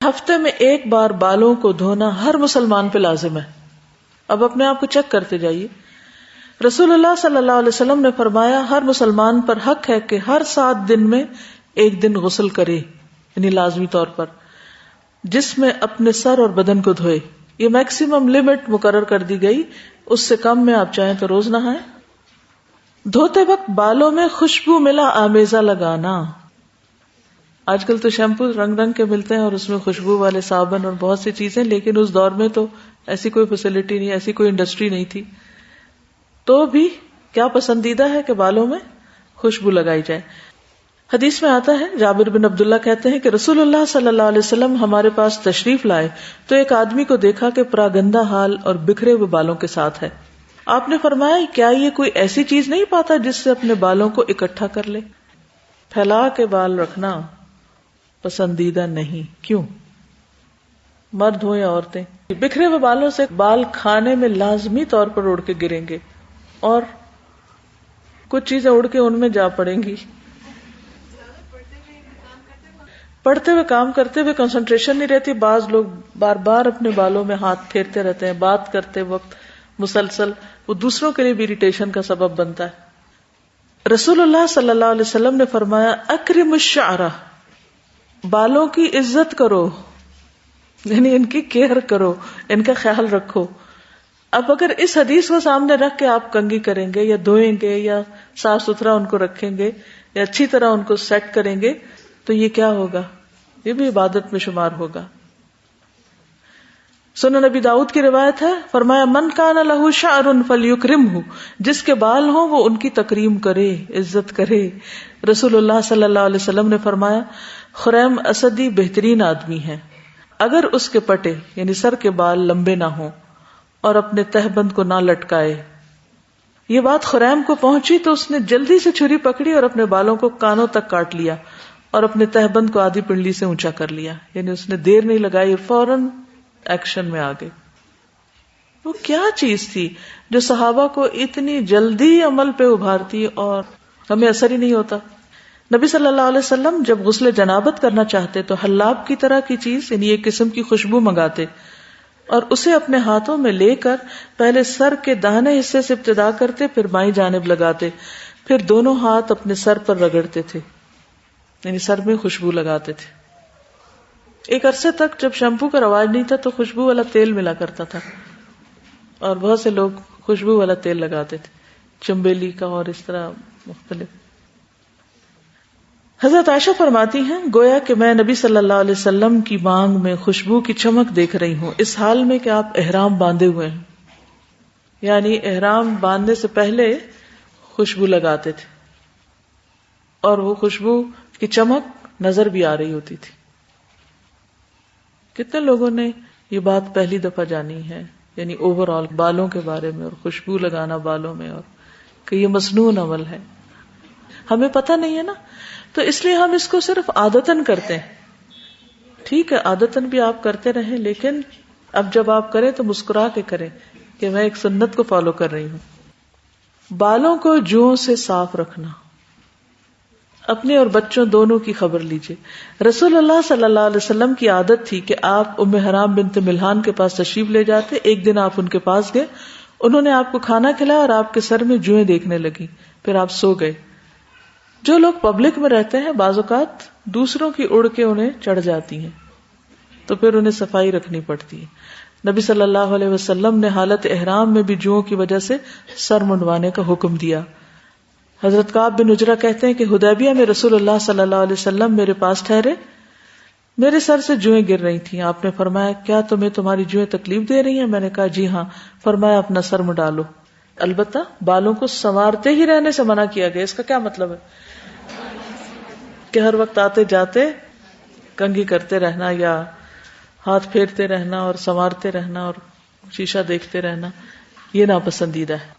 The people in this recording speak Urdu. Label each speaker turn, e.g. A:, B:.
A: ہفتے میں ایک بار بالوں کو دھونا ہر مسلمان پہ لازم ہے. اب اپنے آپ کو چیک کرتے جائیے. رسول اللہ صلی اللہ علیہ وسلم نے فرمایا ہر مسلمان پر حق ہے کہ ہر 7 دن میں ایک دن غسل کرے، یعنی لازمی طور پر، جس میں اپنے سر اور بدن کو دھوئے. یہ میکسیمم لمٹ مقرر کر دی گئی، اس سے کم میں آپ چاہیں تو روز نہائیں. دھوتے وقت بالوں میں خوشبو ملا آمیزہ لگانا. آج کل تو شیمپو رنگ رنگ کے ملتے ہیں اور اس میں خوشبو والے صابن اور بہت سی چیزیں، لیکن اس دور میں تو ایسی کوئی فیسلٹی نہیں، ایسی کوئی انڈسٹری نہیں تھی. تو بھی کیا پسندیدہ ہے کہ بالوں میں خوشبو لگائی جائے. حدیث میں آتا ہے، جابر بن عبداللہ کہتے ہیں کہ رسول اللہ صلی اللہ علیہ وسلم ہمارے پاس تشریف لائے تو ایک آدمی کو دیکھا کہ پراگندہ حال اور بکھرے ہوئے بالوں کے ساتھ ہے. آپ نے فرمایا کیا یہ کوئی ایسی چیز نہیں پاتا جس سے اپنے بالوں کو اکٹھا کر لے؟ پھیلا کے بال رکھنا پسندیدہ نہیں. کیوں؟ مرد ہو یا عورتیں، بکھرے ہوئے بالوں سے بال کھانے میں لازمی طور پر اڑ کے گریں گے اور کچھ چیزیں اڑ کے ان میں جا پڑیں گی. پڑھتے ہوئے کام کرتے ہوئے کنسنٹریشن نہیں رہتی. بعض لوگ بار بار اپنے بالوں میں ہاتھ پھیرتے رہتے ہیں بات کرتے وقت مسلسل، وہ دوسروں کے لیے بھی اریٹیشن کا سبب بنتا ہے. رسول اللہ صلی اللہ علیہ وسلم نے فرمایا اکرم الشعر، بالوں کی عزت کرو، یعنی ان کی کیئر کرو، ان کا خیال رکھو. اب اگر اس حدیث کو سامنے رکھ کے آپ کنگھی کریں گے یا دھوئیں گے یا صاف ستھرا ان کو رکھیں گے یا اچھی طرح ان کو سیٹ کریں گے تو یہ کیا ہوگا؟ یہ بھی عبادت میں شمار ہوگا. سنن نبی داؤد کی روایت ہے، فرمایا من کان لہ شعر فلیکرمہ، جس کے بال ہوں وہ ان کی تکریم کرے، عزت کرے. رسول اللہ صلی اللہ علیہ وسلم نے فرمایا خریم اسدی بہترین آدمی ہے اگر اس کے پٹے یعنی سر کے بال لمبے نہ ہوں اور اپنے تہبند کو نہ لٹکائے. یہ بات خریم کو پہنچی تو اس نے جلدی سے چھری پکڑی اور اپنے بالوں کو کانوں تک کاٹ لیا اور اپنے تہبند کو آدھی پنڈلی سے اونچا کر لیا. یعنی اس نے دیر نہیں لگائی اور فوراً ایکشن میں آ گئی. وہ کیا چیز تھی جو صحابہ کو اتنی جلدی عمل پہ ابھارتی اور ہمیں اثر ہی نہیں ہوتا. نبی صلی اللہ علیہ وسلم جب غسل جنابت کرنا چاہتے تو حلاب کی طرح کی چیز یعنی ایک قسم کی خوشبو منگاتے اور اسے اپنے ہاتھوں میں لے کر پہلے سر کے داہنے حصے سے ابتدا کرتے، پھر بائیں جانب لگاتے، پھر دونوں ہاتھ اپنے سر پر رگڑتے تھے، یعنی سر میں خوشبو لگاتے تھے. ایک عرصے تک جب شیمپو کا رواج نہیں تھا تو خوشبو والا تیل ملا کرتا تھا اور بہت سے لوگ خوشبو والا تیل لگاتے تھے، چمبیلی کا اور اس طرح مختلف. حضرت عائشہ فرماتی ہیں گویا کہ میں نبی صلی اللہ علیہ وسلم کی مانگ میں خوشبو کی چمک دیکھ رہی ہوں اس حال میں کہ آپ احرام باندھے ہوئے ہیں، یعنی احرام باندھنے سے پہلے خوشبو لگاتے تھے اور وہ خوشبو کی چمک نظر بھی آ رہی ہوتی تھی. کتنے لوگوں نے یہ بات پہلی دفعہ جانی ہے، یعنی اوور آل بالوں کے بارے میں اور خوشبو لگانا بالوں میں، اور کہ یہ مصنون عمل ہے. ہمیں پتہ نہیں ہے نا، تو اس لیے ہم اس کو صرف عادتاً کرتے ہیں. ٹھیک ہے عادتاً بھی آپ کرتے رہیں، لیکن اب جب آپ کریں تو مسکرا کے کریں کہ میں ایک سنت کو فالو کر رہی ہوں. بالوں کو جوؤں سے صاف رکھنا. اپنے اور بچوں دونوں کی خبر لیجئے. رسول اللہ صلی اللہ علیہ وسلم کی عادت تھی کہ آپ ام حرام بنت ملحان کے پاس تشریف لے جاتے. ایک دن آپ ان کے پاس گئے، انہوں نے آپ کو کھانا کھلایا اور آپ کے سر میں جوئیں دیکھنے لگی، پھر آپ سو گئے. جو لوگ پبلک میں رہتے ہیں بعض اوقات دوسروں کی اڑ کے انہیں چڑھ جاتی ہیں تو پھر انہیں صفائی رکھنی پڑتی ہے. نبی صلی اللہ علیہ وسلم نے حالت احرام میں بھی جوؤں کی وجہ سے سر منڈوانے کا حکم دیا. حضرت کعب بن عجرہ کہتے ہیں کہ حدیبیہ میں رسول اللہ صلی اللہ علیہ وسلم میرے پاس ٹھہرے، میرے سر سے جوئیں گر رہی تھیں. آپ نے فرمایا کیا تمہیں تمہاری جوئیں تکلیف دے رہی ہیں؟ میں نے کہا جی ہاں. فرمایا اپنا سر منڈا لو. البتہ بالوں کو سنوارتے ہی رہنے سے منع کیا گیا. اس کا کیا مطلب ہے کہ ہر وقت آتے جاتے کنگھی کرتے رہنا یا ہاتھ پھیرتے رہنا اور سنوارتے رہنا اور شیشہ دیکھتے رہنا، یہ ناپسندیدہ ہے.